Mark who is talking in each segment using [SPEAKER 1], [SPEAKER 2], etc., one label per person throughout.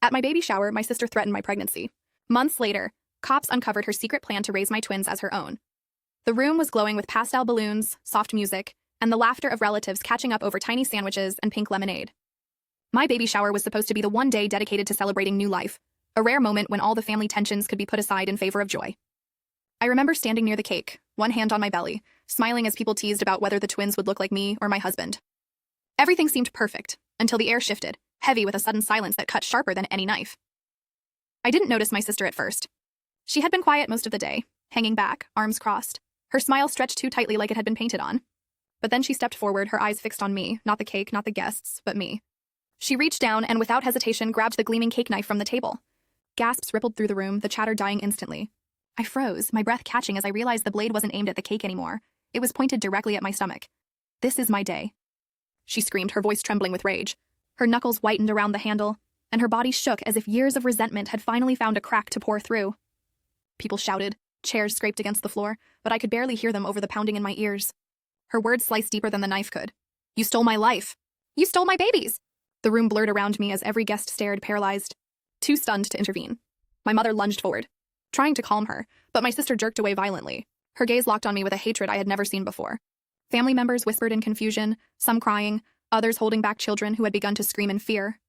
[SPEAKER 1] At my baby shower, my sister threatened my pregnancy. Months later, cops uncovered her secret plan to raise my twins as her own. The room was glowing with pastel balloons, soft music, and the laughter of relatives catching up over tiny sandwiches and pink lemonade. My baby shower was supposed to be the one day dedicated to celebrating new life, a rare moment when all the family tensions could be put aside in favor of joy. I remember standing near the cake, one hand on my belly, smiling as people teased about whether the twins would look like me or my husband. Everything seemed perfect, until the air shifted, heavy with a sudden silence that cut sharper than any knife. I didn't notice my sister at first. She had been quiet most of the day, hanging back, arms crossed, her smile stretched too tightly like it had been painted on. But then she stepped forward, her eyes fixed on me, not the cake, not the guests, but me. She reached down and without hesitation grabbed the gleaming cake knife from the table. Gasps rippled through the room, the chatter dying instantly. I froze, my breath catching as I realized the blade wasn't aimed at the cake anymore. It was pointed directly at my stomach. "This is my day," she screamed, her voice trembling with rage. Her knuckles whitened around the handle, and her body shook as if years of resentment had finally found a crack to pour through. People shouted, chairs scraped against the floor, but I could barely hear them over the pounding in my ears. Her words sliced deeper than the knife could. "You stole my life. You stole my babies." The room blurred around me as every guest stared, paralyzed, too stunned to intervene. My mother lunged forward, trying to calm her, but my sister jerked away violently. Her gaze locked on me with a hatred I had never seen before. Family members whispered in confusion, some crying, others holding back children who had begun to scream in fear.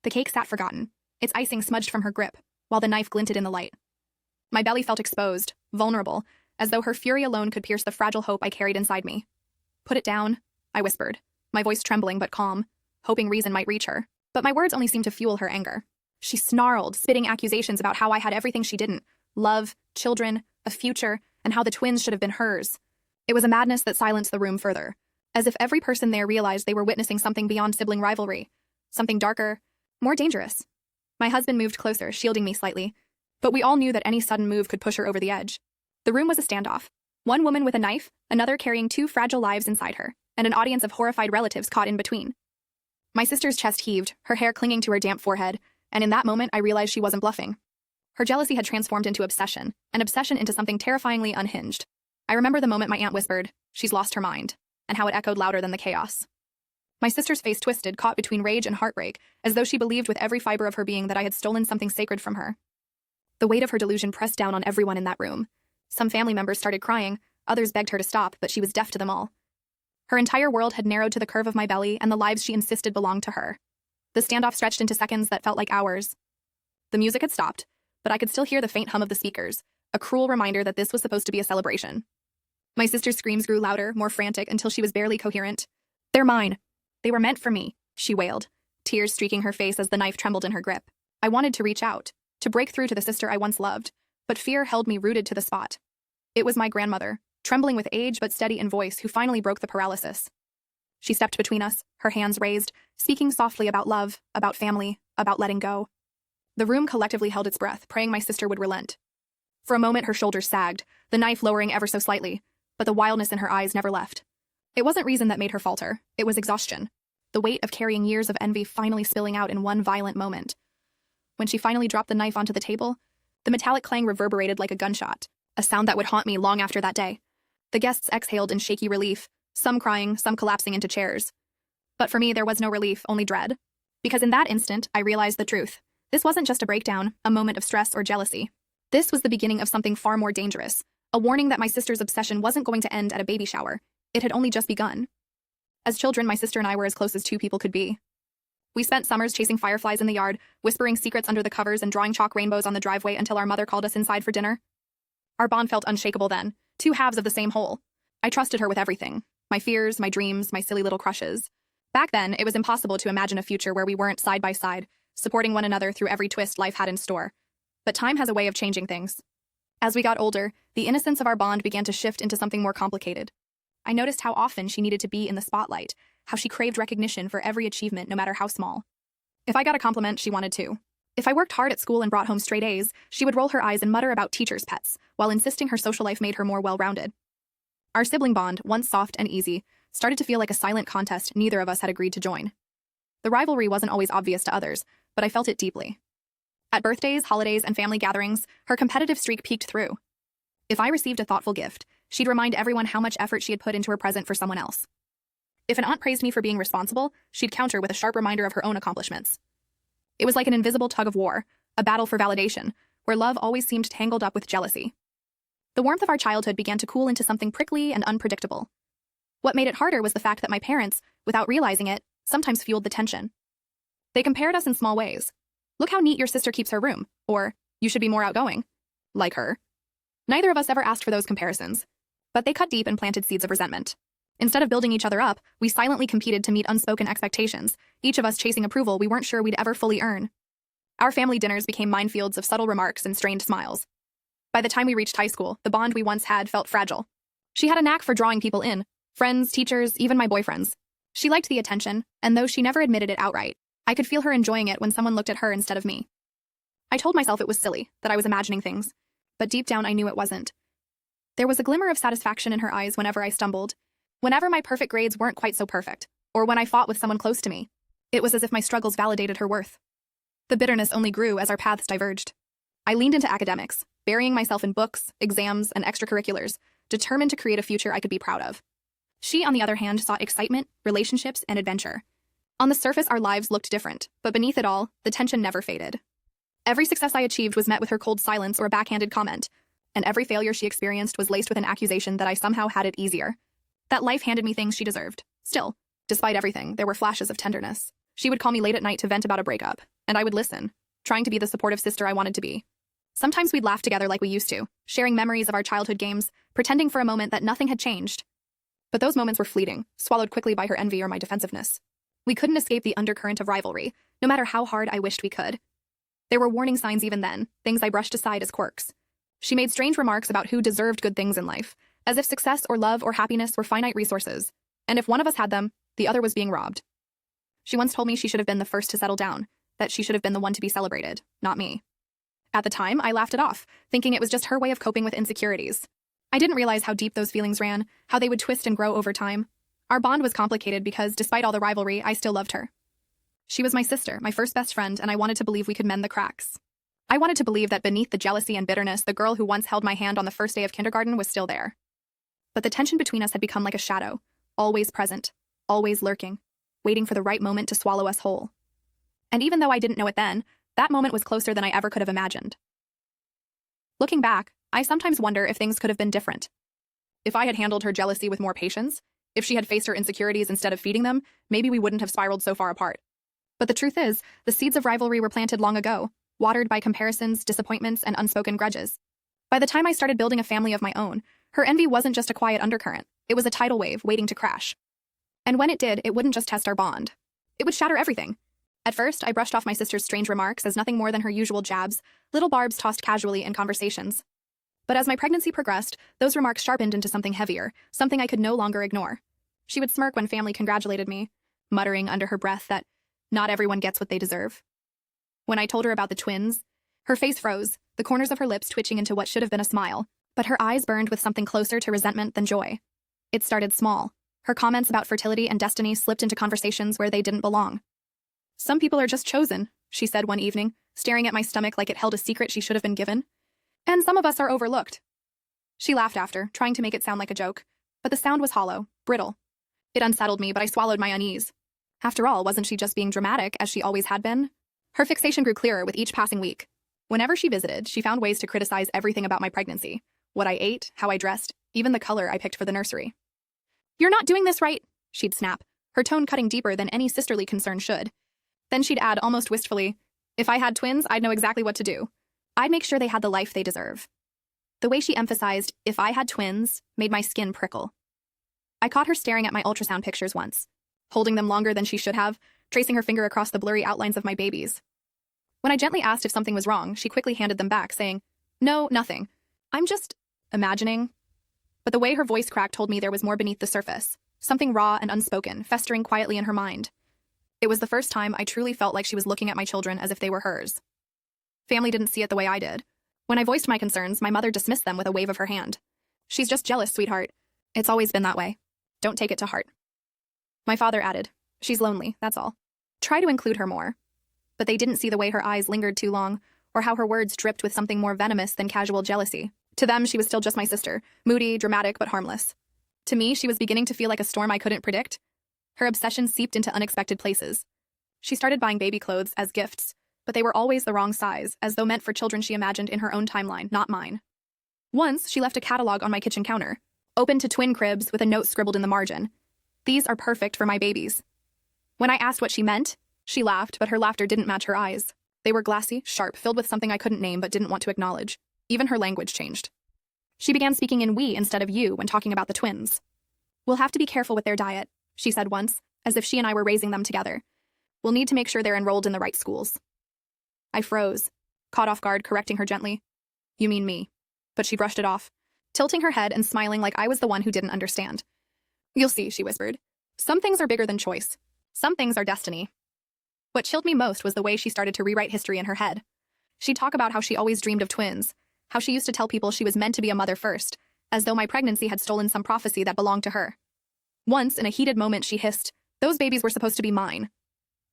[SPEAKER 1] The cake sat forgotten, its icing smudged from her grip, while the knife glinted in the light. My belly felt exposed, vulnerable, as though her fury alone could pierce the fragile hope I carried inside me. "Put it down," I whispered, my voice trembling but calm, hoping reason might reach her. But my words only seemed to fuel her anger. She snarled, spitting accusations about how I had everything she didn't: love, children, a future, and how the twins should have been hers. It was a madness that silenced the room further, as if every person there realized they were witnessing something beyond sibling rivalry, something darker, more dangerous. My husband moved closer, shielding me slightly, but we all knew that any sudden move could push her over the edge. The room was a standoff. One woman with a knife, another carrying two fragile lives inside her, and an audience of horrified relatives caught in between. My sister's chest heaved, her hair clinging to her damp forehead, and in that moment I realized she wasn't bluffing. Her jealousy had transformed into obsession, and obsession into something terrifyingly unhinged. I remember the moment my aunt whispered, "She's lost her mind," and how it echoed louder than the chaos. My sister's face twisted, caught between rage and heartbreak, as though she believed with every fiber of her being that I had stolen something sacred from her. The weight of her delusion pressed down on everyone in that room. Some family members started crying, others begged her to stop, but she was deaf to them all. Her entire world had narrowed to the curve of my belly and the lives she insisted belonged to her. The standoff stretched into seconds that felt like hours. The music had stopped, but I could still hear the faint hum of the speakers, a cruel reminder that this was supposed to be a celebration. My sister's screams grew louder, more frantic, until she was barely coherent. "They're mine. They were meant for me," she wailed, tears streaking her face as the knife trembled in her grip. I wanted to reach out, to break through to the sister I once loved, but fear held me rooted to the spot. It was my grandmother, trembling with age but steady in voice, who finally broke the paralysis. She stepped between us, her hands raised, speaking softly about love, about family, about letting go. The room collectively held its breath, praying my sister would relent. For a moment her shoulders sagged, the knife lowering ever so slightly, but the wildness in her eyes never left. It wasn't reason that made her falter, it was exhaustion, the weight of carrying years of envy finally spilling out in one violent moment. When she finally dropped the knife onto the table, the metallic clang reverberated like a gunshot, a sound that would haunt me long after that day. The guests exhaled in shaky relief, some crying, some collapsing into chairs. But for me, there was no relief, only dread. Because in that instant, I realized the truth. This wasn't just a breakdown, a moment of stress or jealousy. This was the beginning of something far more dangerous, a warning that my sister's obsession wasn't going to end at a baby shower. It had only just begun. As children, my sister and I were as close as two people could be. We spent summers chasing fireflies in the yard, whispering secrets under the covers and drawing chalk rainbows on the driveway until our mother called us inside for dinner. Our bond felt unshakable then, two halves of the same whole. I trusted her with everything, my fears, my dreams, my silly little crushes. Back then, it was impossible to imagine a future where we weren't side by side, supporting one another through every twist life had in store. But time has a way of changing things. As we got older, the innocence of our bond began to shift into something more complicated. I noticed how often she needed to be in the spotlight, how she craved recognition for every achievement, no matter how small. If I got a compliment, she wanted to. If I worked hard at school and brought home straight A's, she would roll her eyes and mutter about teachers' pets, while insisting her social life made her more well-rounded. Our sibling bond, once soft and easy, started to feel like a silent contest neither of us had agreed to join. The rivalry wasn't always obvious to others, but I felt it deeply. At birthdays, holidays, and family gatherings, her competitive streak peeked through. If I received a thoughtful gift, she'd remind everyone how much effort she had put into her present for someone else. If an aunt praised me for being responsible, she'd counter with a sharp reminder of her own accomplishments. It was like an invisible tug of war, a battle for validation, where love always seemed tangled up with jealousy. The warmth of our childhood began to cool into something prickly and unpredictable. What made it harder was the fact that my parents, without realizing it, sometimes fueled the tension. They compared us in small ways. Look how neat your sister keeps her room, or you should be more outgoing. Like her. Neither of us ever asked for those comparisons, but they cut deep and planted seeds of resentment. Instead of building each other up, we silently competed to meet unspoken expectations, each of us chasing approval we weren't sure we'd ever fully earn. Our family dinners became minefields of subtle remarks and strained smiles. By the time we reached high school, the bond we once had felt fragile. She had a knack for drawing people in, friends, teachers, even my boyfriends. She liked the attention, and though she never admitted it outright, I could feel her enjoying it when someone looked at her instead of me. I told myself it was silly, that I was imagining things, but deep down I knew it wasn't. There was a glimmer of satisfaction in her eyes whenever I stumbled, whenever my perfect grades weren't quite so perfect, or when I fought with someone close to me. It was as if my struggles validated her worth. The bitterness only grew as our paths diverged. I leaned into academics, burying myself in books, exams, and extracurriculars, determined to create a future I could be proud of. She, on the other hand, sought excitement, relationships, and adventure. On the surface, our lives looked different, but beneath it all, the tension never faded. Every success I achieved was met with her cold silence or a backhanded comment, and every failure she experienced was laced with an accusation that I somehow had it easier. That life handed me things she deserved. Still, despite everything, there were flashes of tenderness. She would call me late at night to vent about a breakup, and I would listen, trying to be the supportive sister I wanted to be. Sometimes we'd laugh together like we used to, sharing memories of our childhood games, pretending for a moment that nothing had changed. But those moments were fleeting, swallowed quickly by her envy or my defensiveness. We couldn't escape the undercurrent of rivalry, no matter how hard I wished we could. There were warning signs even then, things I brushed aside as quirks. She made strange remarks about who deserved good things in life, as if success or love or happiness were finite resources, and if one of us had them, the other was being robbed. She once told me she should have been the first to settle down, that she should have been the one to be celebrated, not me. At the time, I laughed it off, thinking it was just her way of coping with insecurities. I didn't realize how deep those feelings ran, how they would twist and grow over time. Our bond was complicated because, despite all the rivalry, I still loved her. She was my sister, my first best friend, and I wanted to believe we could mend the cracks. I wanted to believe that beneath the jealousy and bitterness, the girl who once held my hand on the first day of kindergarten was still there. But the tension between us had become like a shadow, always present, always lurking, waiting for the right moment to swallow us whole. And even though I didn't know it then, that moment was closer than I ever could have imagined. Looking back, I sometimes wonder if things could have been different. If I had handled her jealousy with more patience, if she had faced her insecurities instead of feeding them, maybe we wouldn't have spiraled so far apart. But the truth is, the seeds of rivalry were planted long ago, watered by comparisons, disappointments, and unspoken grudges. By the time I started building a family of my own, her envy wasn't just a quiet undercurrent, it was a tidal wave waiting to crash. And when it did, it wouldn't just test our bond. It would shatter everything. At first, I brushed off my sister's strange remarks as nothing more than her usual jabs, little barbs tossed casually in conversations. But as my pregnancy progressed, those remarks sharpened into something heavier, something I could no longer ignore. She would smirk when family congratulated me, muttering under her breath that not everyone gets what they deserve. When I told her about the twins, her face froze, the corners of her lips twitching into what should have been a smile, but her eyes burned with something closer to resentment than joy. It started small. Her comments about fertility and destiny slipped into conversations where they didn't belong. "Some people are just chosen," she said one evening, staring at my stomach like it held a secret she should have been given. "And some of us are overlooked." She laughed after, trying to make it sound like a joke, but the sound was hollow, brittle. It unsettled me, but I swallowed my unease. After all, wasn't she just being dramatic, as she always had been? Her fixation grew clearer with each passing week. Whenever she visited, she found ways to criticize everything about my pregnancy. What I ate, how I dressed, even the color I picked for the nursery. "You're not doing this right," she'd snap, her tone cutting deeper than any sisterly concern should. Then she'd add almost wistfully, "If I had twins, I'd know exactly what to do. I'd make sure they had the life they deserve." The way she emphasized, "if I had twins," made my skin prickle. I caught her staring at my ultrasound pictures once, holding them longer than she should have, tracing her finger across the blurry outlines of my babies. When I gently asked if something was wrong, she quickly handed them back, saying, "No, nothing. I'm just imagining." But the way her voice cracked told me there was more beneath the surface, something raw and unspoken, festering quietly in her mind. It was the first time I truly felt like she was looking at my children as if they were hers. Family didn't see it the way I did. When I voiced my concerns, my mother dismissed them with a wave of her hand. "She's just jealous, sweetheart. It's always been that way. Don't take it to heart." My father added, "She's lonely, that's all. Try to include her more." But they didn't see the way her eyes lingered too long, or how her words dripped with something more venomous than casual jealousy. To them, she was still just my sister, moody, dramatic, but harmless. To me, she was beginning to feel like a storm I couldn't predict. Her obsession seeped into unexpected places. She started buying baby clothes as gifts, but they were always the wrong size, as though meant for children she imagined in her own timeline, not mine. Once, she left a catalog on my kitchen counter, open to twin cribs with a note scribbled in the margin. "These are perfect for my babies." When I asked what she meant, she laughed, but her laughter didn't match her eyes. They were glassy, sharp, filled with something I couldn't name but didn't want to acknowledge. Even her language changed. She began speaking in we instead of you when talking about the twins. "We'll have to be careful with their diet," she said once, as if she and I were raising them together. "We'll need to make sure they're enrolled in the right schools." I froze, caught off guard, correcting her gently. "You mean me." But she brushed it off, tilting her head and smiling like I was the one who didn't understand. "You'll see," she whispered. "Some things are bigger than choice. Some things are destiny." What chilled me most was the way she started to rewrite history in her head. She'd talk about how she always dreamed of twins, how she used to tell people she was meant to be a mother first, as though my pregnancy had stolen some prophecy that belonged to her. Once, in a heated moment, she hissed, "Those babies were supposed to be mine."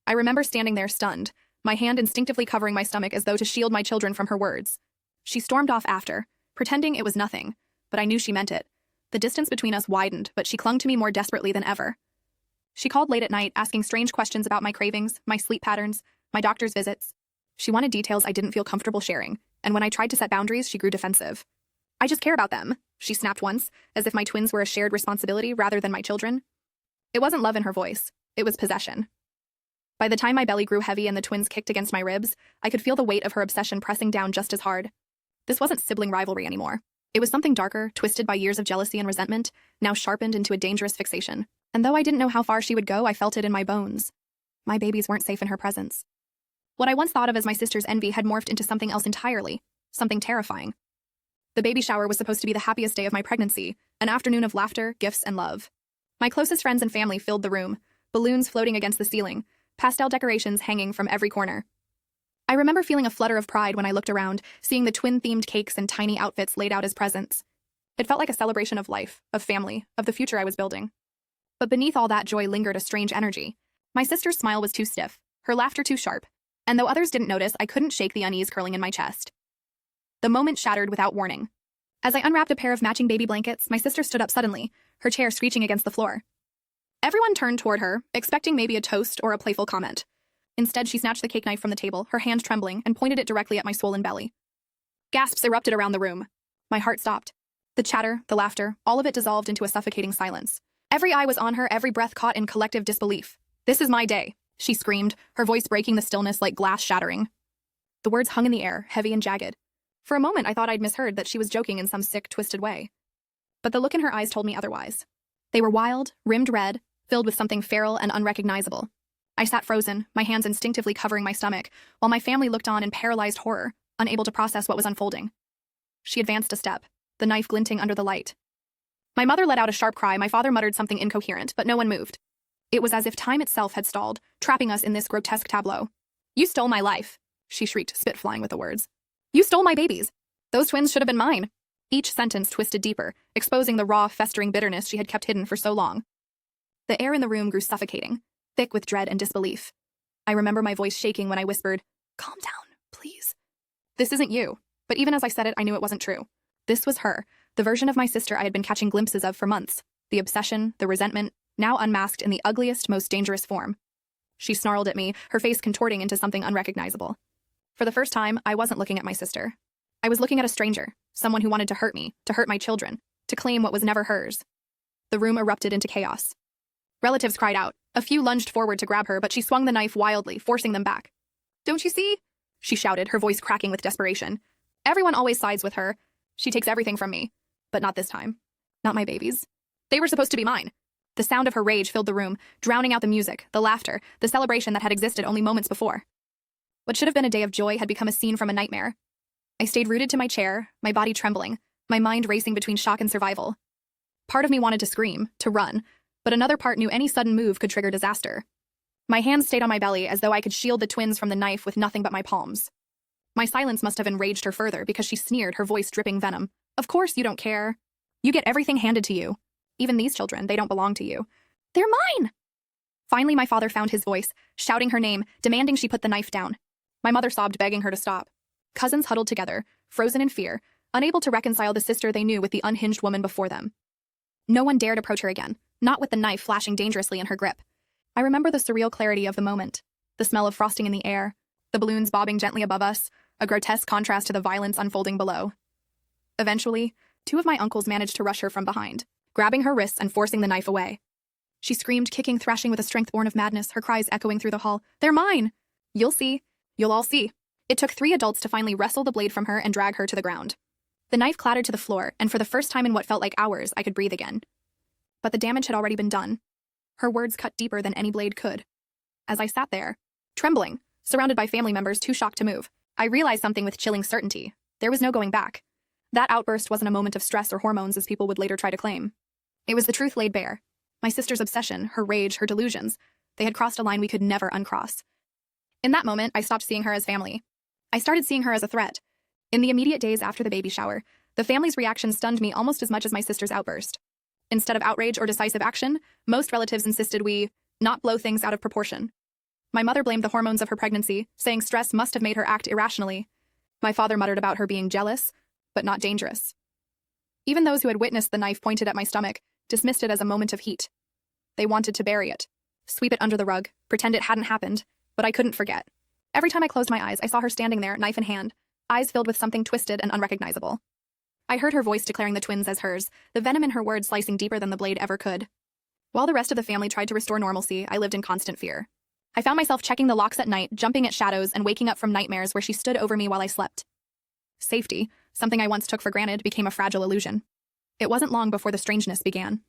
[SPEAKER 1] I remember standing there stunned, my hand instinctively covering my stomach as though to shield my children from her words. She stormed off after, pretending it was nothing, but I knew she meant it. The distance between us widened, but she clung to me more desperately than ever. She called late at night, asking strange questions about my cravings, my sleep patterns, my doctor's visits. She wanted details I didn't feel comfortable sharing, and when I tried to set boundaries, she grew defensive. "I just care about them," she snapped once, as if my twins were a shared responsibility rather than my children. It wasn't love in her voice, it was possession. By the time my belly grew heavy and the twins kicked against my ribs, I could feel the weight of her obsession pressing down just as hard. This wasn't sibling rivalry anymore. It was something darker, twisted by years of jealousy and resentment, now sharpened into a dangerous fixation. And though I didn't know how far she would go, I felt it in my bones. My babies weren't safe in her presence. What I once thought of as my sister's envy had morphed into something else entirely, something terrifying. The baby shower was supposed to be the happiest day of my pregnancy, an afternoon of laughter, gifts, and love. My closest friends and family filled the room, balloons floating against the ceiling, pastel decorations hanging from every corner. I remember feeling a flutter of pride when I looked around, seeing the twin-themed cakes and tiny outfits laid out as presents. It felt like a celebration of life, of family, of the future I was building. But beneath all that joy lingered a strange energy. My sister's smile was too stiff, her laughter too sharp, and though others didn't notice, I couldn't shake the unease curling in my chest. The moment shattered without warning. As I unwrapped a pair of matching baby blankets, my sister stood up suddenly, her chair screeching against the floor. Everyone turned toward her, expecting maybe a toast or a playful comment. Instead, she snatched the cake knife from the table, her hand trembling, and pointed it directly at my swollen belly. Gasps erupted around the room. My heart stopped. The chatter, the laughter, all of it dissolved into a suffocating silence. Every eye was on her, every breath caught in collective disbelief. "This is my day," she screamed, her voice breaking the stillness like glass shattering. The words hung in the air, heavy and jagged. For a moment, I thought I'd misheard, that she was joking in some sick, twisted way. But the look in her eyes told me otherwise. They were wild, rimmed red, filled with something feral and unrecognizable. I sat frozen, my hands instinctively covering my stomach, while my family looked on in paralyzed horror, unable to process what was unfolding. She advanced a step, the knife glinting under the light. My mother let out a sharp cry, my father muttered something incoherent, but no one moved. It was as if time itself had stalled, trapping us in this grotesque tableau. "You stole my life," she shrieked, spit flying with the words. "You stole my babies. Those twins should have been mine." Each sentence twisted deeper, exposing the raw, festering bitterness she had kept hidden for so long. The air in the room grew suffocating, thick with dread and disbelief. I remember my voice shaking when I whispered, "Calm down, please." "This isn't you." But even as I said it, I knew it wasn't true. This was her, the version of my sister I had been catching glimpses of for months. The obsession, the resentment, now unmasked in the ugliest, most dangerous form. She snarled at me, her face contorting into something unrecognizable. For the first time, I wasn't looking at my sister. I was looking at a stranger, someone who wanted to hurt me, to hurt my children, to claim what was never hers. The room erupted into chaos. Relatives cried out. A few lunged forward to grab her, but she swung the knife wildly, forcing them back. "Don't you see?" she shouted, her voice cracking with desperation. "Everyone always sides with her. She takes everything from me. But not this time. Not my babies. They were supposed to be mine." The sound of her rage filled the room, drowning out the music, the laughter, the celebration that had existed only moments before. What should have been a day of joy had become a scene from a nightmare. I stayed rooted to my chair, my body trembling, my mind racing between shock and survival. Part of me wanted to scream, to run, but another part knew any sudden move could trigger disaster. My hands stayed on my belly as though I could shield the twins from the knife with nothing but my palms. My silence must have enraged her further because she sneered, her voice dripping venom. "Of course you don't care. You get everything handed to you. Even these children, they don't belong to you. They're mine!" Finally, my father found his voice, shouting her name, demanding she put the knife down. My mother sobbed, begging her to stop. Cousins huddled together, frozen in fear, unable to reconcile the sister they knew with the unhinged woman before them. No one dared approach her again, not with the knife flashing dangerously in her grip. I remember the surreal clarity of the moment, the smell of frosting in the air, the balloons bobbing gently above us, a grotesque contrast to the violence unfolding below. Eventually, two of my uncles managed to rush her from behind, grabbing her wrists and forcing the knife away. She screamed, kicking, thrashing with a strength born of madness, her cries echoing through the hall. "They're mine! You'll see. You'll all see." It took 3 adults to finally wrestle the blade from her and drag her to the ground. The knife clattered to the floor, and for the first time in what felt like hours, I could breathe again. But the damage had already been done. Her words cut deeper than any blade could. As I sat there, trembling, surrounded by family members too shocked to move, I realized something with chilling certainty. There was no going back. That outburst wasn't a moment of stress or hormones as people would later try to claim. It was the truth laid bare. My sister's obsession, her rage, her delusions. They had crossed a line we could never uncross. In that moment, I stopped seeing her as family. I started seeing her as a threat. In the immediate days after the baby shower, the family's reaction stunned me almost as much as my sister's outburst. Instead of outrage or decisive action, most relatives insisted we not blow things out of proportion. My mother blamed the hormones of her pregnancy, saying stress must have made her act irrationally. My father muttered about her being jealous, but not dangerous. Even those who had witnessed the knife pointed at my stomach dismissed it as a moment of heat. They wanted to bury it, sweep it under the rug, pretend it hadn't happened, but I couldn't forget. Every time I closed my eyes, I saw her standing there, knife in hand, eyes filled with something twisted and unrecognizable. I heard her voice declaring the twins as hers, the venom in her words slicing deeper than the blade ever could. While the rest of the family tried to restore normalcy, I lived in constant fear. I found myself checking the locks at night, jumping at shadows, and waking up from nightmares where she stood over me while I slept. Safety, something I once took for granted, became a fragile illusion. It wasn't long before the strangeness began.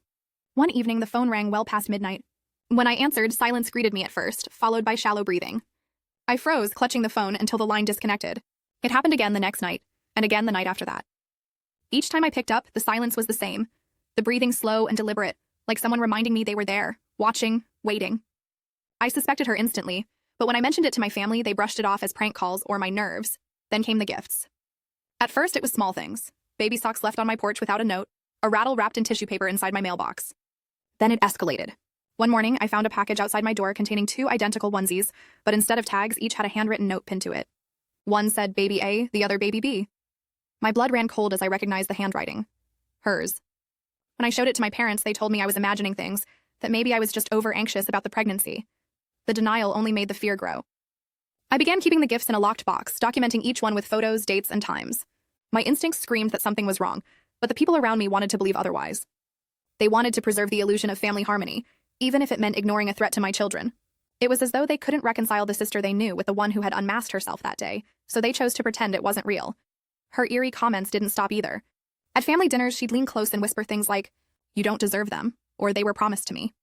[SPEAKER 1] One evening, the phone rang well past midnight. When I answered, silence greeted me at first, followed by shallow breathing. I froze, clutching the phone until the line disconnected. It happened again the next night, and again the night after that. Each time I picked up, the silence was the same, the breathing slow and deliberate, like someone reminding me they were there, watching, waiting. I suspected her instantly, but when I mentioned it to my family, they brushed it off as prank calls or my nerves. Then came the gifts. At first, it was small things. Baby socks left on my porch without a note, a rattle wrapped in tissue paper inside my mailbox. Then it escalated. One morning, I found a package outside my door containing 2 identical onesies, but instead of tags, each had a handwritten note pinned to it. One said Baby A, the other Baby B. My blood ran cold as I recognized the handwriting. Hers. When I showed it to my parents, they told me I was imagining things, that maybe I was just over-anxious about the pregnancy. The denial only made the fear grow. I began keeping the gifts in a locked box, documenting each one with photos, dates, and times. My instincts screamed that something was wrong, but the people around me wanted to believe otherwise. They wanted to preserve the illusion of family harmony, even if it meant ignoring a threat to my children. It was as though they couldn't reconcile the sister they knew with the one who had unmasked herself that day, so they chose to pretend it wasn't real. Her eerie comments didn't stop either. At family dinners, she'd lean close and whisper things like, "You don't deserve them," or "They were promised to me."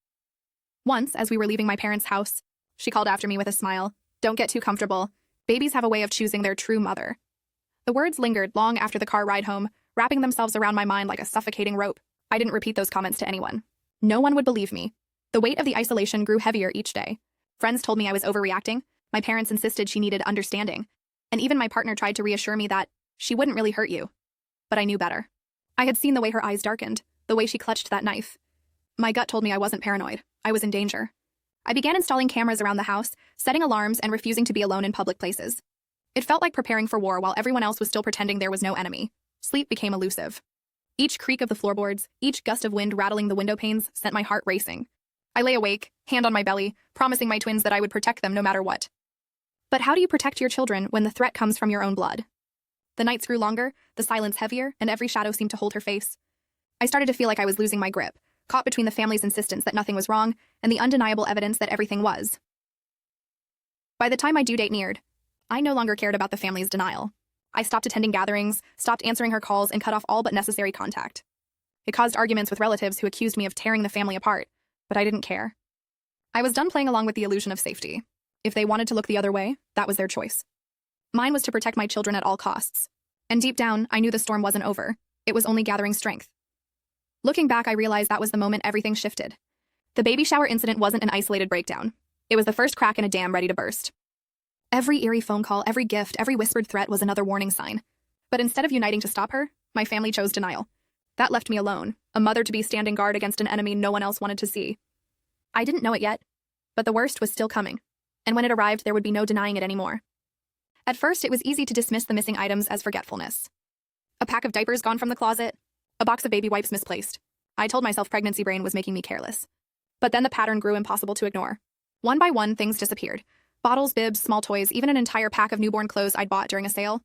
[SPEAKER 1] Once, as we were leaving my parents' house, she called after me with a smile, "Don't get too comfortable. Babies have a way of choosing their true mother." The words lingered long after the car ride home, wrapping themselves around my mind like a suffocating rope. I didn't repeat those comments to anyone. No one would believe me. The weight of the isolation grew heavier each day. Friends told me I was overreacting. My parents insisted she needed understanding. And even my partner tried to reassure me that she wouldn't really hurt you. But I knew better. I had seen the way her eyes darkened, the way she clutched that knife. My gut told me I wasn't paranoid. I was in danger. I began installing cameras around the house, setting alarms, and refusing to be alone in public places. It felt like preparing for war while everyone else was still pretending there was no enemy. Sleep became elusive. Each creak of the floorboards, each gust of wind rattling the window panes sent my heart racing. I lay awake, hand on my belly, promising my twins that I would protect them no matter what. But how do you protect your children when the threat comes from your own blood? The nights grew longer, the silence heavier, and every shadow seemed to hold her face. I started to feel like I was losing my grip, caught between the family's insistence that nothing was wrong and the undeniable evidence that everything was. By the time my due date neared, I no longer cared about the family's denial. I stopped attending gatherings, stopped answering her calls, and cut off all but necessary contact. It caused arguments with relatives who accused me of tearing the family apart, but I didn't care. I was done playing along with the illusion of safety. If they wanted to look the other way, that was their choice. Mine was to protect my children at all costs. And deep down, I knew the storm wasn't over. It was only gathering strength. Looking back, I realized that was the moment everything shifted. The baby shower incident wasn't an isolated breakdown. It was the first crack in a dam ready to burst. Every eerie phone call, every gift, every whispered threat was another warning sign. But instead of uniting to stop her, my family chose denial. That left me alone, a mother to be standing guard against an enemy no one else wanted to see. I didn't know it yet, but the worst was still coming. And when it arrived, there would be no denying it anymore. At first, it was easy to dismiss the missing items as forgetfulness. A pack of diapers gone from the closet, a box of baby wipes misplaced. I told myself pregnancy brain was making me careless. But then the pattern grew impossible to ignore. One by one, things disappeared. Bottles, bibs, small toys, even an entire pack of newborn clothes I'd bought during a sale.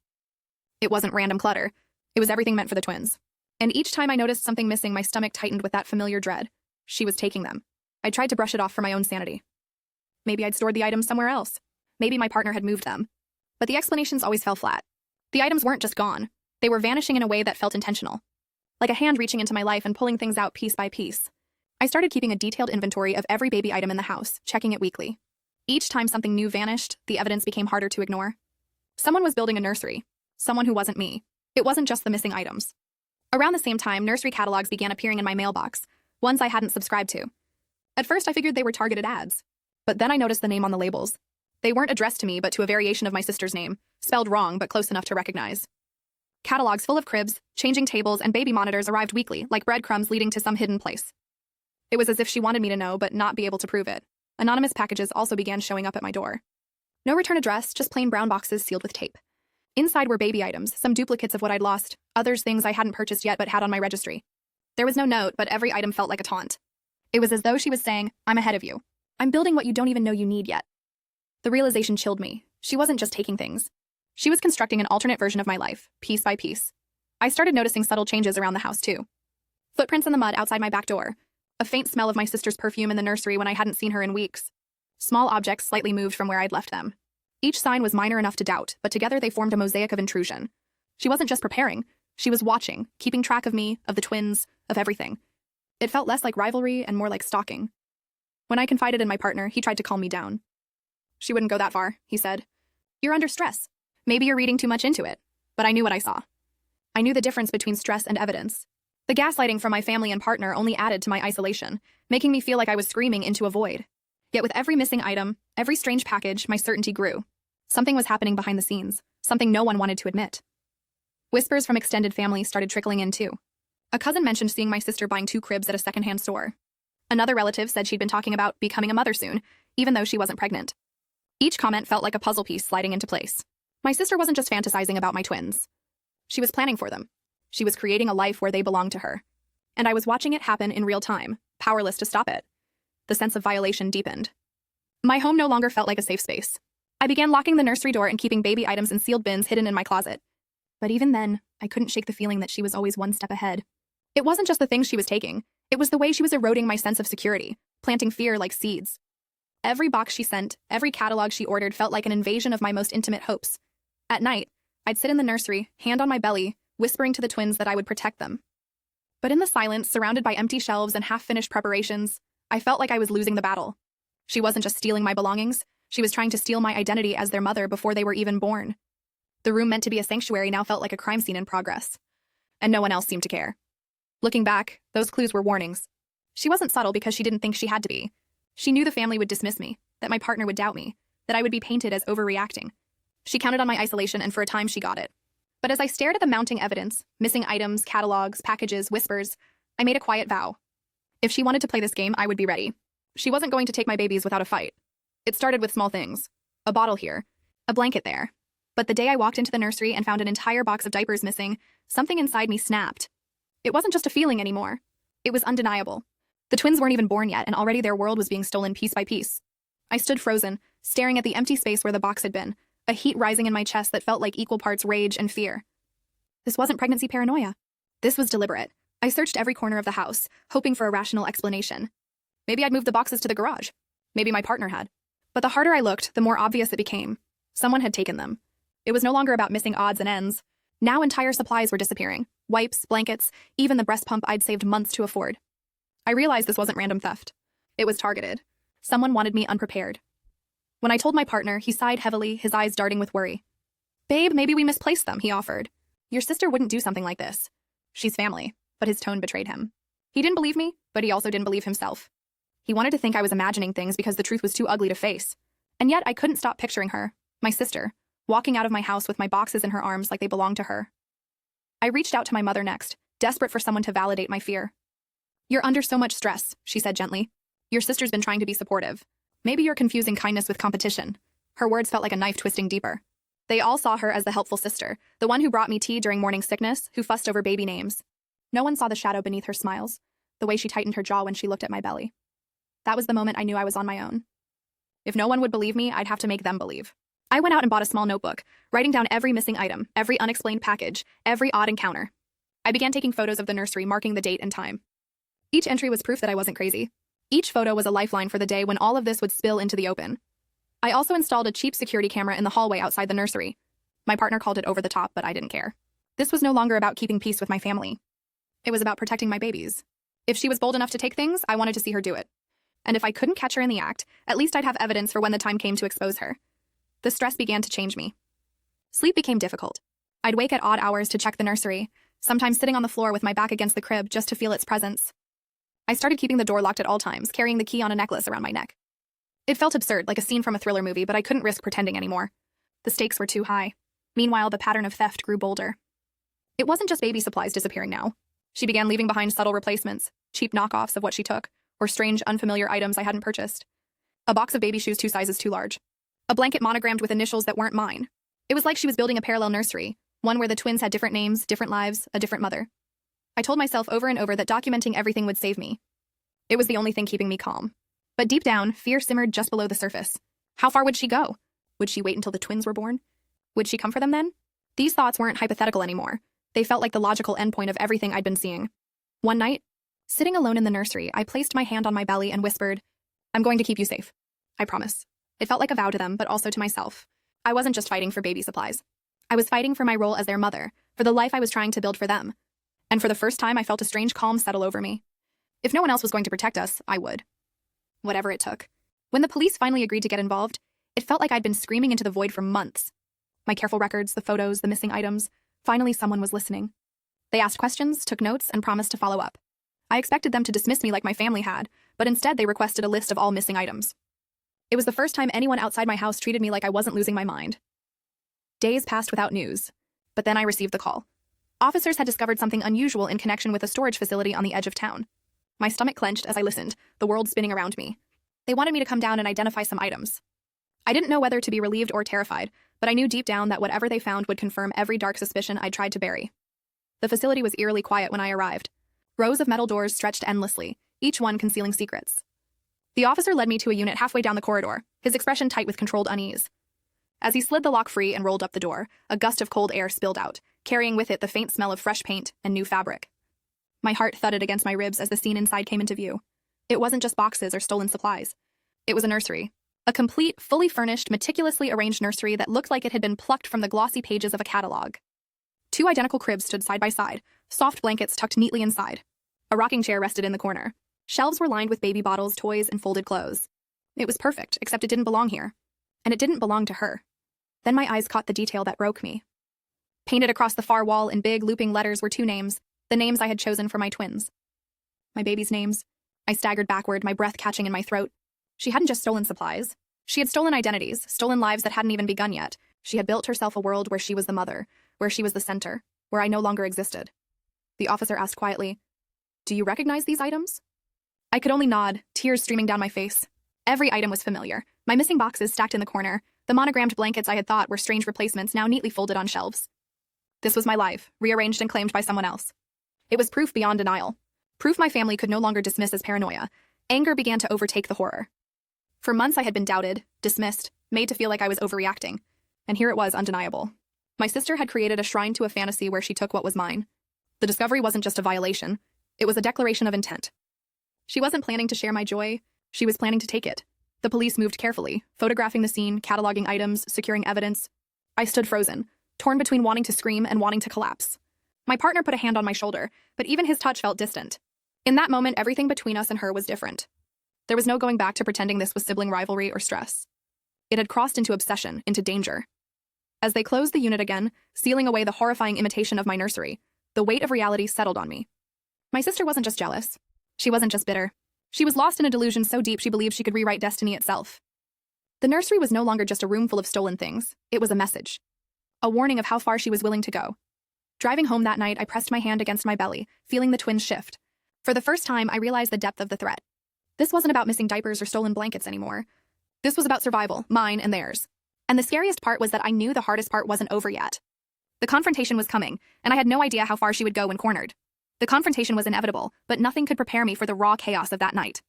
[SPEAKER 1] It wasn't random clutter. It was everything meant for the twins. And each time I noticed something missing, my stomach tightened with that familiar dread. She was taking them. I tried to brush it off for my own sanity. Maybe I'd stored the items somewhere else. Maybe my partner had moved them. But the explanations always fell flat. The items weren't just gone. They were vanishing in a way that felt intentional. Like a hand reaching into my life and pulling things out piece by piece. I started keeping a detailed inventory of every baby item in the house, checking it weekly. Each time something new vanished, the evidence became harder to ignore. Someone was building a nursery. Someone who wasn't me. It wasn't just the missing items. Around the same time, nursery catalogs began appearing in my mailbox, ones I hadn't subscribed to. At first, I figured they were targeted ads. But then I noticed the name on the labels. They weren't addressed to me, but to a variation of my sister's name, spelled wrong but close enough to recognize. Catalogs full of cribs, changing tables, and baby monitors arrived weekly, like breadcrumbs leading to some hidden place. It was as if she wanted me to know, but not be able to prove it. Anonymous packages also began showing up at my door. No return address, just plain brown boxes sealed with tape. Inside were baby items, some duplicates of what I'd lost, others things I hadn't purchased yet but had on my registry. There was no note, but every item felt like a taunt. It was as though she was saying, "I'm ahead of you. I'm building what you don't even know you need yet." The realization chilled me. She wasn't just taking things. She was constructing an alternate version of my life, piece by piece. I started noticing subtle changes around the house, too. Footprints in the mud outside my back door. A faint smell of my sister's perfume in the nursery when I hadn't seen her in weeks. Small objects slightly moved from where I'd left them. Each sign was minor enough to doubt, but together they formed a mosaic of intrusion. She wasn't just preparing. She was watching, keeping track of me, of the twins, of everything. It felt less like rivalry and more like stalking. When I confided in my partner, he tried to calm me down. "She wouldn't go that far," he said. "You're under stress. Maybe you're reading too much into it." But I knew what I saw. I knew the difference between stress and evidence. The gaslighting from my family and partner only added to my isolation, making me feel like I was screaming into a void. Yet with every missing item, every strange package, my certainty grew. Something was happening behind the scenes, something no one wanted to admit. Whispers from extended family started trickling in too. A cousin mentioned seeing my sister buying 2 cribs at a secondhand store. Another relative said she'd been talking about becoming a mother soon, even though she wasn't pregnant. Each comment felt like a puzzle piece sliding into place. My sister wasn't just fantasizing about my twins. She was planning for them. She was creating a life where they belonged to her. And I was watching it happen in real time, powerless to stop it. The sense of violation deepened. My home no longer felt like a safe space. I began locking the nursery door and keeping baby items in sealed bins hidden in my closet. But even then, I couldn't shake the feeling that she was always one step ahead. It wasn't just the things she was taking. It was the way she was eroding my sense of security, planting fear like seeds. Every box she sent, every catalog she ordered felt like an invasion of my most intimate hopes. At night, I'd sit in the nursery, hand on my belly, whispering to the twins that I would protect them. But in the silence, surrounded by empty shelves and half-finished preparations, I felt like I was losing the battle. She wasn't just stealing my belongings, she was trying to steal my identity as their mother before they were even born. The room meant to be a sanctuary now felt like a crime scene in progress. And no one else seemed to care. Looking back, those clues were warnings. She wasn't subtle because she didn't think she had to be. She knew the family would dismiss me, that my partner would doubt me, that I would be painted as overreacting. She counted on my isolation, and for a time she got it. But as I stared at the mounting evidence, missing items, catalogs, packages, whispers, I made a quiet vow. If she wanted to play this game, I would be ready. She wasn't going to take my babies without a fight. It started with small things. A bottle here, a blanket there. But the day I walked into the nursery and found an entire box of diapers missing, something inside me snapped. It wasn't just a feeling anymore. It was undeniable. The twins weren't even born yet, and already their world was being stolen piece by piece. I stood frozen, staring at the empty space where the box had been, a heat rising in my chest that felt like equal parts rage and fear. This wasn't pregnancy paranoia. This was deliberate. I searched every corner of the house, hoping for a rational explanation. Maybe I'd moved the boxes to the garage. Maybe my partner had. But the harder I looked, the more obvious it became. Someone had taken them. It was no longer about missing odds and ends. Now entire supplies were disappearing. Wipes, blankets, even the breast pump I'd saved months to afford. I realized this wasn't random theft. It was targeted. Someone wanted me unprepared. When I told my partner, he sighed heavily, his eyes darting with worry. "Babe, maybe we misplaced them," he offered. "Your sister wouldn't do something like this. She's family," but his tone betrayed him. He didn't believe me, but he also didn't believe himself. He wanted to think I was imagining things because the truth was too ugly to face. And yet I couldn't stop picturing her, my sister, walking out of my house with my boxes in her arms like they belonged to her. I reached out to my mother next, desperate for someone to validate my fear. "You're under so much stress," she said gently. "Your sister's been trying to be supportive. Maybe you're confusing kindness with competition." Her words felt like a knife twisting deeper. They all saw her as the helpful sister, the one who brought me tea during morning sickness, who fussed over baby names. No one saw the shadow beneath her smiles, the way she tightened her jaw when she looked at my belly. That was the moment I knew I was on my own. If no one would believe me, I'd have to make them believe. I went out and bought a small notebook, writing down every missing item, every unexplained package, every odd encounter. I began taking photos of the nursery, marking the date and time. Each entry was proof that I wasn't crazy. Each photo was a lifeline for the day when all of this would spill into the open. I also installed a cheap security camera in the hallway outside the nursery. My partner called it over the top, but I didn't care. This was no longer about keeping peace with my family. It was about protecting my babies. If she was bold enough to take things, I wanted to see her do it. And if I couldn't catch her in the act, at least I'd have evidence for when the time came to expose her. The stress began to change me. Sleep became difficult. I'd wake at odd hours to check the nursery, sometimes sitting on the floor with my back against the crib just to feel its presence. I started keeping the door locked at all times, carrying the key on a necklace around my neck. It felt absurd, like a scene from a thriller movie, but I couldn't risk pretending anymore. The stakes were too high. Meanwhile, the pattern of theft grew bolder. It wasn't just baby supplies disappearing now. She began leaving behind subtle replacements, cheap knockoffs of what she took, or strange, unfamiliar items I hadn't purchased. A box of baby shoes 2 sizes too large. A blanket monogrammed with initials that weren't mine. It was like she was building a parallel nursery, one where the twins had different names, different lives, a different mother. I told myself over and over that documenting everything would save me. It was the only thing keeping me calm. But deep down, fear simmered just below the surface. How far would she go? Would she wait until the twins were born? Would she come for them then? These thoughts weren't hypothetical anymore. They felt like the logical endpoint of everything I'd been seeing. One night, sitting alone in the nursery, I placed my hand on my belly and whispered, "I'm going to keep you safe. I promise." It felt like a vow to them, but also to myself. I wasn't just fighting for baby supplies. I was fighting for my role as their mother, for the life I was trying to build for them. And for the first time, I felt a strange calm settle over me. If no one else was going to protect us, I would. Whatever it took. When the police finally agreed to get involved, it felt like I'd been screaming into the void for months. My careful records, the photos, the missing items, finally someone was listening. They asked questions, took notes, and promised to follow up. I expected them to dismiss me like my family had, but instead they requested a list of all missing items. It was the first time anyone outside my house treated me like I wasn't losing my mind. Days passed without news, but then I received the call. Officers had discovered something unusual in connection with a storage facility on the edge of town. My stomach clenched as I listened, the world spinning around me. They wanted me to come down and identify some items. I didn't know whether to be relieved or terrified, but I knew deep down that whatever they found would confirm every dark suspicion I'd tried to bury. The facility was eerily quiet when I arrived. Rows of metal doors stretched endlessly, each one concealing secrets. The officer led me to a unit halfway down the corridor, his expression tight with controlled unease. As he slid the lock free and rolled up the door, a gust of cold air spilled out, carrying with it the faint smell of fresh paint and new fabric. My heart thudded against my ribs as the scene inside came into view. It wasn't just boxes or stolen supplies. It was a nursery. A complete, fully furnished, meticulously arranged nursery that looked like it had been plucked from the glossy pages of a catalog. 2 identical cribs stood side by side, soft blankets tucked neatly inside. A rocking chair rested in the corner. Shelves were lined with baby bottles, toys, and folded clothes. It was perfect, except it didn't belong here. And it didn't belong to her. Then my eyes caught the detail that broke me. Painted across the far wall in big, looping letters were 2 names, the names I had chosen for my twins. My baby's names. I staggered backward, my breath catching in my throat. She hadn't just stolen supplies. She had stolen identities, stolen lives that hadn't even begun yet. She had built herself a world where she was the mother, where she was the center, where I no longer existed. The officer asked quietly, "Do you recognize these items?" I could only nod, tears streaming down my face. Every item was familiar. My missing boxes stacked in the corner, the monogrammed blankets I had thought were strange replacements now neatly folded on shelves. This was my life, rearranged and claimed by someone else. It was proof beyond denial. Proof my family could no longer dismiss as paranoia. Anger began to overtake the horror. For months I had been doubted, dismissed, made to feel like I was overreacting. And here it was, undeniable. My sister had created a shrine to a fantasy where she took what was mine. The discovery wasn't just a violation. It was a declaration of intent. She wasn't planning to share my joy. She was planning to take it. The police moved carefully, photographing the scene, cataloging items, securing evidence. I stood frozen, torn between wanting to scream and wanting to collapse. My partner put a hand on my shoulder, but even his touch felt distant. In that moment, everything between us and her was different. There was no going back to pretending this was sibling rivalry or stress. It had crossed into obsession, into danger. As they closed the unit again, sealing away the horrifying imitation of my nursery, the weight of reality settled on me. My sister wasn't just jealous. She wasn't just bitter. She was lost in a delusion so deep she believed she could rewrite destiny itself. The nursery was no longer just a room full of stolen things. It was a message. A warning of how far she was willing to go. Driving home that night, I pressed my hand against my belly, feeling the twins shift. For the first time, I realized the depth of the threat. This wasn't about missing diapers or stolen blankets anymore. This was about survival, mine and theirs. And the scariest part was that I knew the hardest part wasn't over yet. The confrontation was coming, and I had no idea how far she would go when cornered. The confrontation was inevitable, but nothing could prepare me for the raw chaos of that night.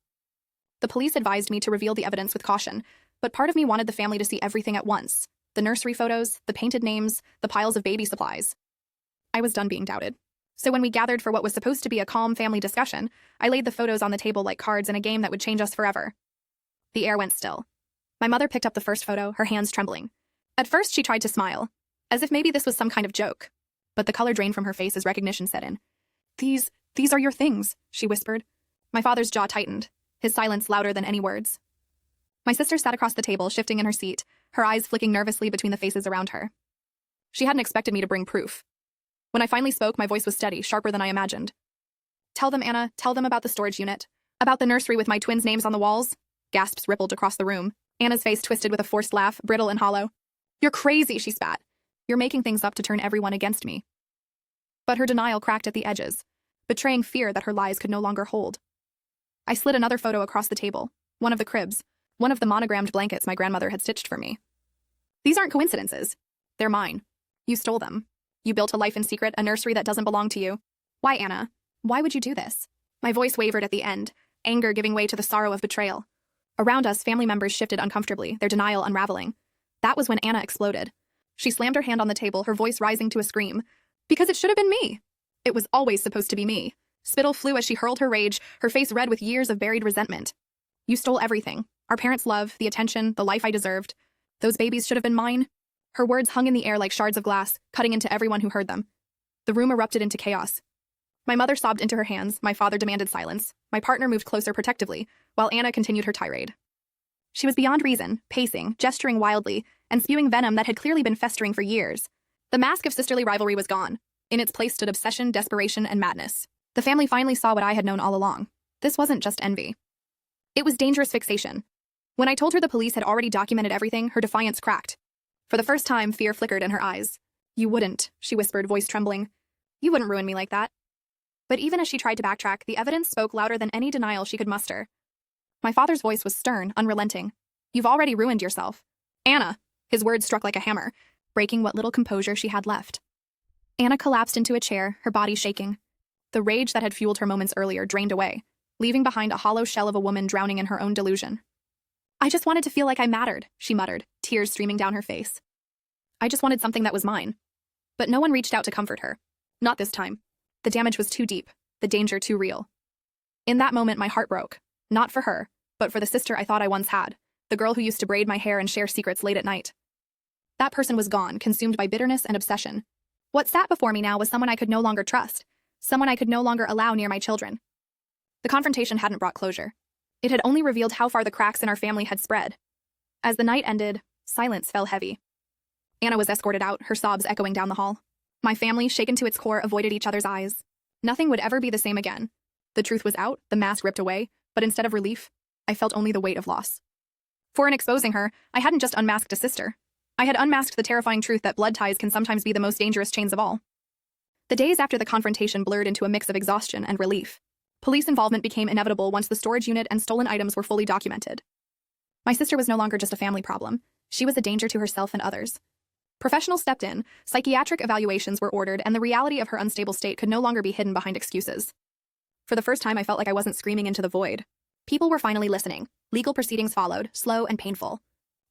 [SPEAKER 1] The police advised me to reveal the evidence with caution, But part of me wanted the family to see everything at once. The nursery photos, the painted names, the piles of baby supplies. I was done being doubted. So when we gathered for what was supposed to be a calm family discussion, I laid the photos on the table like cards in a game that would change us forever. The air went still. My mother picked up the first photo, her hands trembling. At first, she tried to smile, as if maybe this was some kind of joke. But the color drained from her face as recognition set in. These are your things, she whispered. My father's jaw tightened, his silence louder than any words. My sister sat across the table, shifting in her seat, her eyes flicking nervously between the faces around her. She hadn't expected me to bring proof. When I finally spoke, my voice was steady, sharper than I imagined. Tell them, Anna, tell them about the storage unit. About the nursery with my twins' names on the walls. Gasps rippled across the room. Anna's face twisted with a forced laugh, brittle and hollow. You're crazy, she spat. You're making things up to turn everyone against me. But her denial cracked at the edges, betraying fear that her lies could no longer hold. I slid another photo across the table, one of the cribs, one of the monogrammed blankets my grandmother had stitched for me. These aren't coincidences. They're mine. You stole them. You built a life in secret, a nursery that doesn't belong to you. Why, Anna? Why would you do this? My voice wavered at the end, anger giving way to the sorrow of betrayal. Around us, family members shifted uncomfortably, their denial unraveling. That was when Anna exploded. She slammed her hand on the table, her voice rising to a scream. Because it should have been me. It was always supposed to be me. Spittle flew as she hurled her rage, her face red with years of buried resentment. You stole everything. Our parents' love, the attention, the life I deserved. Those babies should have been mine. Her words hung in the air like shards of glass, cutting into everyone who heard them. The room erupted into chaos. My mother sobbed into her hands, my father demanded silence, my partner moved closer protectively, while Anna continued her tirade. She was beyond reason, pacing, gesturing wildly, and spewing venom that had clearly been festering for years. The mask of sisterly rivalry was gone. In its place stood obsession, desperation, and madness. The family finally saw what I had known all along. This wasn't just envy. It was dangerous fixation. When I told her the police had already documented everything, her defiance cracked. For the first time, fear flickered in her eyes. You wouldn't, she whispered, voice trembling. You wouldn't ruin me like that. But even as she tried to backtrack, the evidence spoke louder than any denial she could muster. My father's voice was stern, unrelenting. You've already ruined yourself. Anna! His words struck like a hammer, breaking what little composure she had left. Anna collapsed into a chair, her body shaking. The rage that had fueled her moments earlier drained away, leaving behind a hollow shell of a woman drowning in her own delusion. I just wanted to feel like I mattered, she muttered, tears streaming down her face. I just wanted something that was mine. But no one reached out to comfort her. Not this time. The damage was too deep, the danger too real. In that moment, my heart broke. Not for her, but for the sister I thought I once had, the girl who used to braid my hair and share secrets late at night. That person was gone, consumed by bitterness and obsession. What sat before me now was someone I could no longer trust, someone I could no longer allow near my children. The confrontation hadn't brought closure. It had only revealed how far the cracks in our family had spread. As the night ended, silence fell heavy. Anna was escorted out, her sobs echoing down the hall. My family, shaken to its core, avoided each other's eyes. Nothing would ever be the same again. The truth was out, the mask ripped away, but instead of relief, I felt only the weight of loss. For in exposing her, I hadn't just unmasked a sister. I had unmasked the terrifying truth that blood ties can sometimes be the most dangerous chains of all. The days after the confrontation blurred into a mix of exhaustion and relief. Police involvement became inevitable once the storage unit and stolen items were fully documented. My sister was no longer just a family problem. She was a danger to herself and others. Professionals stepped in, psychiatric evaluations were ordered, and the reality of her unstable state could no longer be hidden behind excuses. For the first time, I felt like I wasn't screaming into the void. People were finally listening. Legal proceedings followed, slow and painful.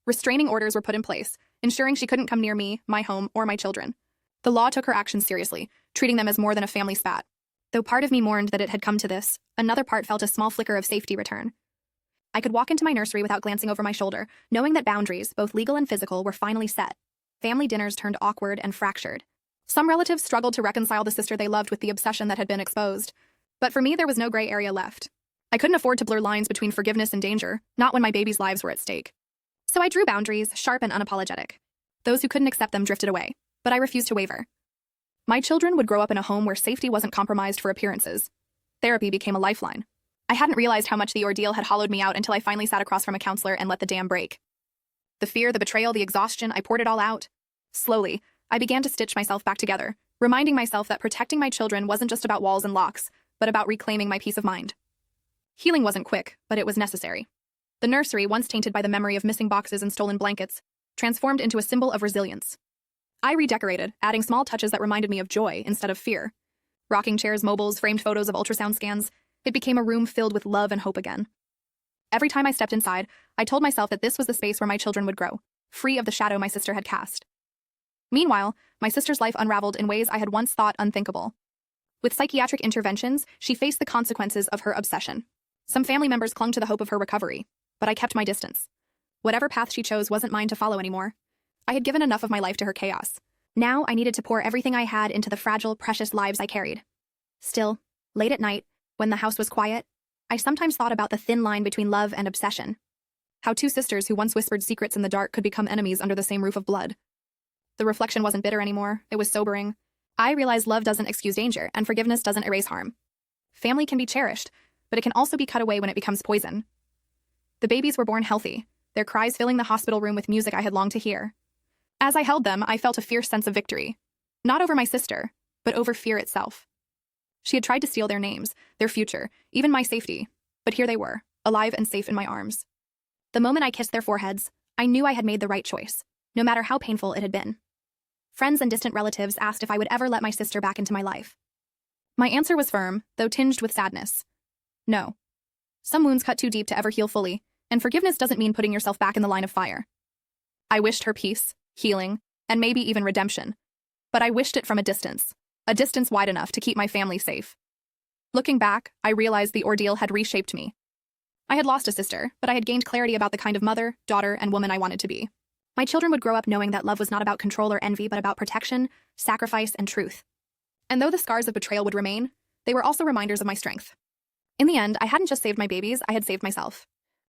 [SPEAKER 1] Restraining orders were put in place, ensuring she couldn't come near me, my home, or my children. The law took her actions seriously, treating them as more than a family spat. Though part of me mourned that it had come to this, another part felt a small flicker of safety return. I could walk into my nursery without glancing over my shoulder, knowing that boundaries, both legal and physical, were finally set. Family dinners turned awkward and fractured. Some relatives struggled to reconcile the sister they loved with the obsession that had been exposed. But for me, there was no gray area left. I couldn't afford to blur lines between forgiveness and danger, not when my babies' lives were at stake. So I drew boundaries, sharp and unapologetic. Those who couldn't accept them drifted away, but I refused to waver. My children would grow up in a home where safety wasn't compromised for appearances. Therapy became a lifeline. I hadn't realized how much the ordeal had hollowed me out until I finally sat across from a counselor and let the dam break. The fear, the betrayal, the exhaustion, I poured it all out. Slowly, I began to stitch myself back together, reminding myself that protecting my children wasn't just about walls and locks, but about reclaiming my peace of mind. Healing wasn't quick, but it was necessary. The nursery, once tainted by the memory of missing boxes and stolen blankets, transformed into a symbol of resilience. I redecorated, adding small touches that reminded me of joy instead of fear. Rocking chairs, mobiles, framed photos of ultrasound scans, it became a room filled with love and hope again. Every time I stepped inside, I told myself that this was the space where my children would grow, free of the shadow my sister had cast. Meanwhile, my sister's life unraveled in ways I had once thought unthinkable. With psychiatric interventions, she faced the consequences of her obsession. Some family members clung to the hope of her recovery, but I kept my distance. Whatever path she chose wasn't mine to follow anymore. I had given enough of my life to her chaos. Now I needed to pour everything I had into the fragile, precious lives I carried. Still, late at night, when the house was quiet, I sometimes thought about the thin line between love and obsession. How two sisters who once whispered secrets in the dark could become enemies under the same roof of blood. The reflection wasn't bitter anymore, it was sobering. I realized love doesn't excuse danger, and forgiveness doesn't erase harm. Family can be cherished, but it can also be cut away when it becomes poison. The babies were born healthy, their cries filling the hospital room with music I had longed to hear. As I held them, I felt a fierce sense of victory. Not over my sister, but over fear itself. She had tried to steal their names, their future, even my safety, but here they were, alive and safe in my arms. The moment I kissed their foreheads, I knew I had made the right choice, no matter how painful it had been. Friends and distant relatives asked if I would ever let my sister back into my life. My answer was firm, though tinged with sadness. No. Some wounds cut too deep to ever heal fully, and forgiveness doesn't mean putting yourself back in the line of fire. I wished her peace, healing, and maybe even redemption. But I wished it from a distance wide enough to keep my family safe. Looking back, I realized the ordeal had reshaped me. I had lost a sister, but I had gained clarity about the kind of mother, daughter, and woman I wanted to be. My children would grow up knowing that love was not about control or envy, but about protection, sacrifice, and truth. And though the scars of betrayal would remain, they were also reminders of my strength. In the end, I hadn't just saved my babies, I had saved myself.